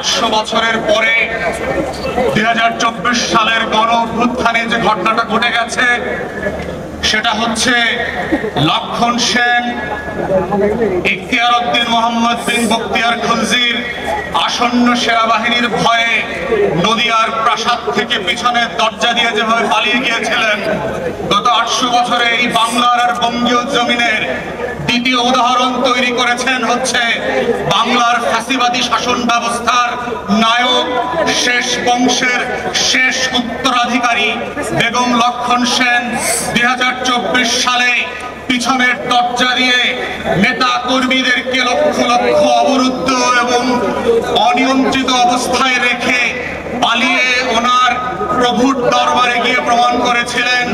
800 বছরের পরে 2024 সালের গণ অভ্যুত্থানে যে ঘটনাটা ঘটে গেছে সেটা হচ্ছে লক্ষণ সেন, ইখতিয়ার উদ্দিন মোহাম্মদ বিন বখতিয়ার খলজির আসন্ন সেনাবাহিনীর ভয়ে নদিয়ার প্রাসাদ থেকে পিছনের দরজা দিয়ে যেভাবে পালিয়ে গিয়েছিলেন, গত 800 বছরে এই বাংলার আর বঙ্গীয় জমিনের দ্বিতীয় উদাহরণ তৈরি করেছেন হচ্ছে বাংলার ফ্যাসিবাদী শাসন ব্যবস্থার নায়ক, শেষ বংশের শেষ উত্তরাধিকারী বেগম লক্ষণ সেন 2024 সালে পিছনের দরজা দিয়ে নেতা কর্মীদেরকে লক্ষ লক্ষ অবরুদ্ধ এবং অনিয়ন্ত্রিত অবস্থায় রেখে পালিয়ে ওনার প্রভুর দরবারে গিয়ে প্রমাণ করেছিলেন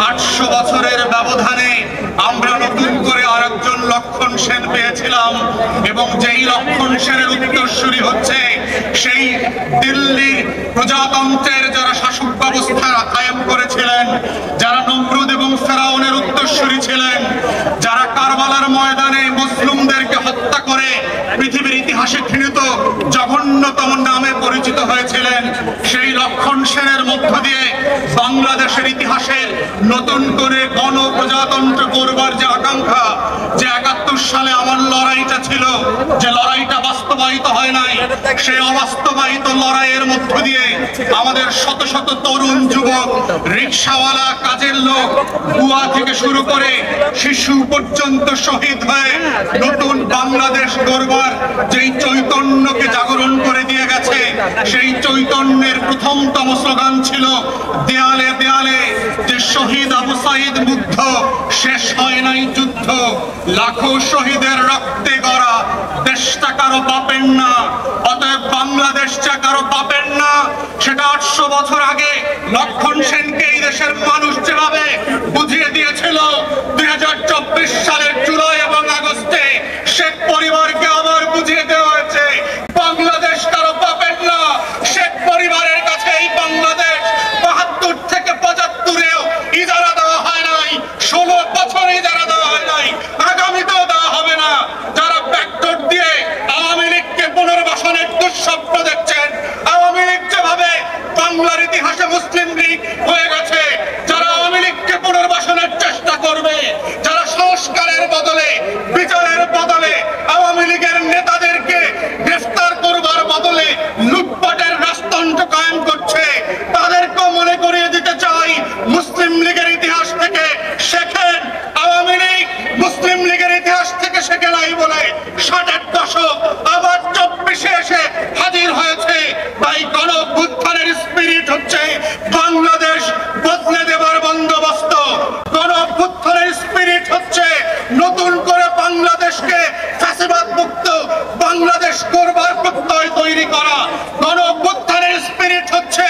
800 বছরের ব্যবধানে আমরা নতুন করে আরেকজন লক্ষণ সেন পেয়েছিলাম, এবং যেই লক্ষণ সেনের উত্তরসূরি হচ্ছে সেই দিল্লির প্রজাতন্ত্রের যারা শাসক ব্যবস্থা কায়েম করেছিলেন, যারা নমরুদ এবং ফেরাউনের উত্তরসূরি ছিলেন, যারা কারবালার ময়দানে মুসলিমদেরকে হত্যা করে পৃথিবীর ইতিহাসে ঘৃণিত জঘন্যতম নামে পরিচিত হয়েছিলেন, সেই লক্ষণ সেনের মধ্য দিয়ে বাংলাদেশের ইতিহাসে নতুন করে গণপ্রজাতন্ত্র করবার যে আকাঙ্ক্ষা, যে 71 সালে আমার লড়াইটা ছিল, যে লড়াইটা বাস্তবায়িত হয় নাই, সেই অবাস্তবায়িত লড়াইয়ের মধ্য দিয়ে আমাদের শত শত তরুণ যুবক, রিক্সাওয়ালা, কাজের লোক, বুয়া থেকে শুরু করে শিশু পর্যন্ত শহীদ হয়ে নতুন বাংলাদেশ গড়বার যেই চৈতন্যকে জাগরণ করে দিয়ে গেছে, সেই চৈতন্যের প্রথমতম স্লোগান ছিল দেয়ালে দেয়ালে যে শহীদ আবু সাইদ মুগ্ধ, শেষ হয় নাই যুদ্ধ, লাখো শহীদের রক্তে গড়া দেশটা কারো বাপের না, অতএব বাংলাদেশটা কারো বাপের না। সেটা 800 বছর আগে লক্ষণ সেনকে এই দেশের মানুষ যেভাবে বুঝিয়ে দিয়েছিল, 2024 সালের জুলাই এবং আগস্টে শেখ পরিবারকে আবার বুঝিয়ে দেওয়া হয়েছে বাংলাদেশ কারো বাপের না। শেখ পরিবারের কাছে এই বাংলাদেশ 72 থেকে 75-এও ইজারা দেওয়া হয় নাই, 16 বছর ইজারা দেওয়া হয় নাই, আগামীতেও দেওয়া হবে না। যারা ব্যাকডোর দিয়ে আওয়ামী লীগকে পুনর্বাসনের দুঃস্বপ্ন দেখছেন, আওয়ামী লীগ যেভাবে বাংলার ইতিহাসে মুসলিম লীগ হয়ে গেছে, যারা আওয়ামী লীগকে পুনর্বাসনের চেষ্টা করবে, যারা সংস্কারের বদলে, বিচারের বদলে, আওয়ামী লীগের নেতাদেরকে গ্রেফতার করবার বদলে লুটপাটের রাজতন্ত্র কায়েম করছে, তাদেরকে মনে করিয়ে দিতে চাই মুসলিম লীগের ইতিহাস থেকে শেখেন। আওয়ামী লীগ মুসলিম লীগের ইতিহাস থেকে শেখে নাই বলে 60-এর দশক আবার 24-এ এসে হাজির হয়েছে। তাই গণঅভ্যুত্থানের স্পিরিট হচ্ছে বাংলাদেশ বদলে দেবার বন্দোবস্ত, গণঅভ্যুত্থানের স্পিরিট হচ্ছে নতুন করে বাংলাদেশকে ফ্যাসিবাদ মুক্ত বাংলাদেশ করবার প্রত্যয় তৈরি করা, গণঅভ্যুত্থানের স্পিরিট হচ্ছে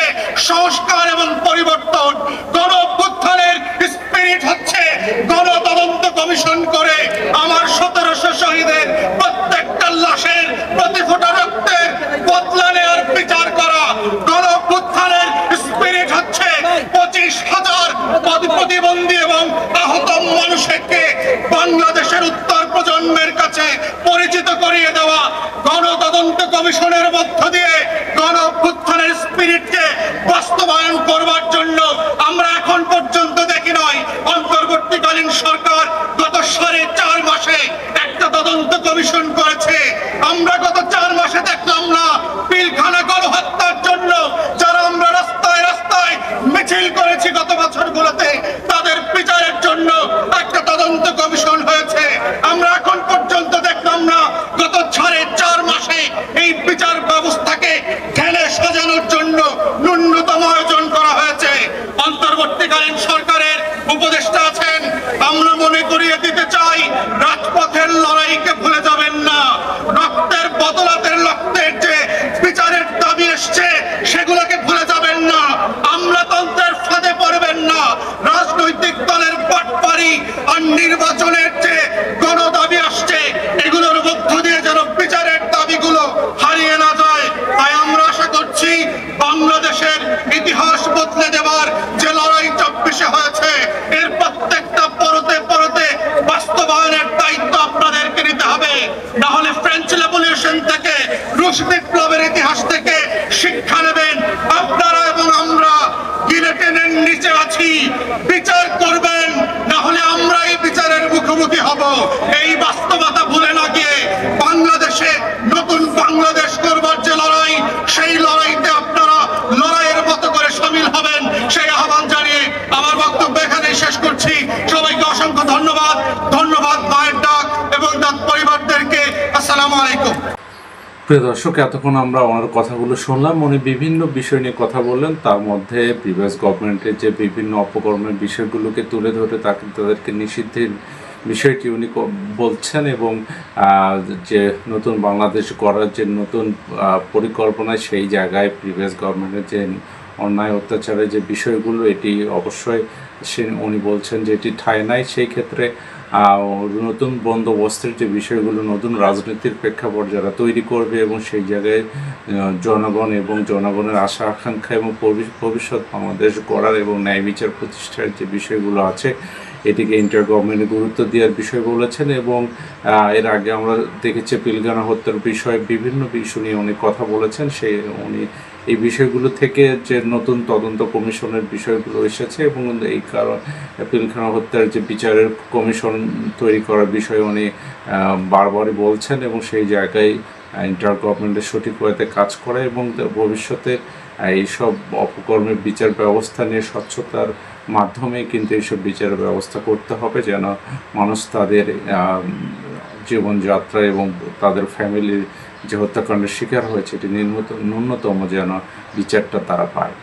সংস্কার এবং পরিবর্তন, গণঅভ্যুত্থানের স্পিরিট হচ্ছে গণতদন্ত কমিশন করে আমার 1700 শহীদের প্রত্যেকটা লাশের প্রতি ফোঁটা রক্তের বদলা নেওয়ার বিচার করা, গণঅভ্যুত্থানের স্পিরিট হচ্ছে 25,000 প্রতিবন্ধী এবং আহত মানুষকে বাংলাদেশের উত্তর প্রজন্মের কাছে পরিচিত করিয়ে দেওয়া, গণতদন্ত কমিশনের মধ্য দিয়ে গণঅভ্যুত্থানের স্পিরিটকে বাস্তবায়ন করবার জন্য আমরা এখন পর্যন্ত দেখি নয় অন্তর্বর্তীকালীন সরকার গত 4.5 মাসে একটা তদন্ত কমিশন করেছে। আমরা গত 4 মাসে দেখলাম না পিলখানা গণহত্যার জন্য যারা আমরা রাস্তায় রাস্তায় মিছিল করেছি গত বছরগুলোতে, তাদের বিচারের জন্য একটা তদন্ত কমিশন হয়েছে। আমরা এখন পর্যন্ত দেখলাম না গত 4.5 মাসে এই বিচার ব্যবস্থাকে ঢেলে সাজানোর জন্য ন্যূনতম আয়োজন করা হয়েছে। অন্তর্বর্তীকালীন সরকারের উপদেষ্টা আছেন, আমরা মনে করিয়ে দিতে চাই রাজপথের লড়াইকে ভুলে যাবেন না, রক্তের বদলাতের রক্তের যে বিচারের দাবি এসছে সেগুলোকে ভুলে যাবেন না, আমলাতন্ত্রের ফাঁদে পড়বেন নিচে আছি, বিচার করবেন, না হলে আমরা এই বিচারের মুখোমুখি হব। এই বাস্তবতা ভুলে না গিয়ে বাংলাদেশে নতুন বাংলাদেশ করবার যে লড়াই, সেই লড়াইতে আপনারা লড়াইয়ের মতো করে শামিল হবেন, সেই আহ্বান জানিয়ে আমার বক্তব্য এখানেই শেষ করছি। সবাইকে অসংখ্য ধন্যবাদ। ধন্যবাদ মায়ের ডাক এবং তার পরিবারদেরকে। আসসালামু আলাইকুম। প্রিয় দর্শক, এতক্ষণ আমরা ওনার কথাগুলো শুনলাম। উনি বিভিন্ন বিষয় নিয়ে কথা বললেন, তার মধ্যে প্রিভিয়াস গভর্নমেন্টের যে বিভিন্ন অপকর্মের বিষয়গুলোকে তুলে ধরে তাদেরকে নিষিদ্ধের বিষয়টি উনি বলছেন, এবং যে নতুন বাংলাদেশ করার যে নতুন পরিকল্পনা, সেই জায়গায় প্রিভিয়াস গভর্নমেন্টের যে অন্যায় অত্যাচারের যে বিষয়গুলো, এটি অবশ্যই উনি বলছেন যে এটি ঠাঁই নাই। সেই ক্ষেত্রে নতুন বন্দোবস্তের যে বিষয়গুলো, নতুন রাজনীতির প্রেক্ষাপট যারা তৈরি করবে, এবং সেই জায়গায় জনগণ এবং জনগণের আশা আকাঙ্ক্ষা এবং ভবিষ্যৎ বাংলাদেশ গড়ার এবং ন্যায় বিচার প্রতিষ্ঠার যে বিষয়গুলো আছে, এটিকে ইন্টার গভর্নমেন্ট গুরুত্ব দেওয়ার বিষয় বলেছেন। এবং এর আগে আমরা দেখেছি পিলখানা হত্যার বিষয়ে বিভিন্ন বিষয় নিয়ে উনি কথা বলেছেন। উনি এই বিষয়গুলো থেকে যে নতুন তদন্ত কমিশনের বিষয়গুলো এসেছে, এবং এই কারণ পিলখানা হত্যার যে বিচারের কমিশন তৈরি করার বিষয়ে উনি বারবারই বলছেন, এবং সেই জায়গায় ইন্টার গভর্নমেন্টের সঠিক ওয়েতে কাজ করে, এবং ভবিষ্যতে এইসব অপকর্মের বিচার ব্যবস্থা নিয়ে স্বচ্ছতার মাধ্যমে কিন্তু এইসব বিচার ব্যবস্থা করতে হবে, যেন মানুষ তাদের জীবনযাত্রা এবং তাদের ফ্যামিলির যে হত্যাকাণ্ডের শিকার হয়েছে এটি ন্যূনতম যেন বিচারটা তারা পায়।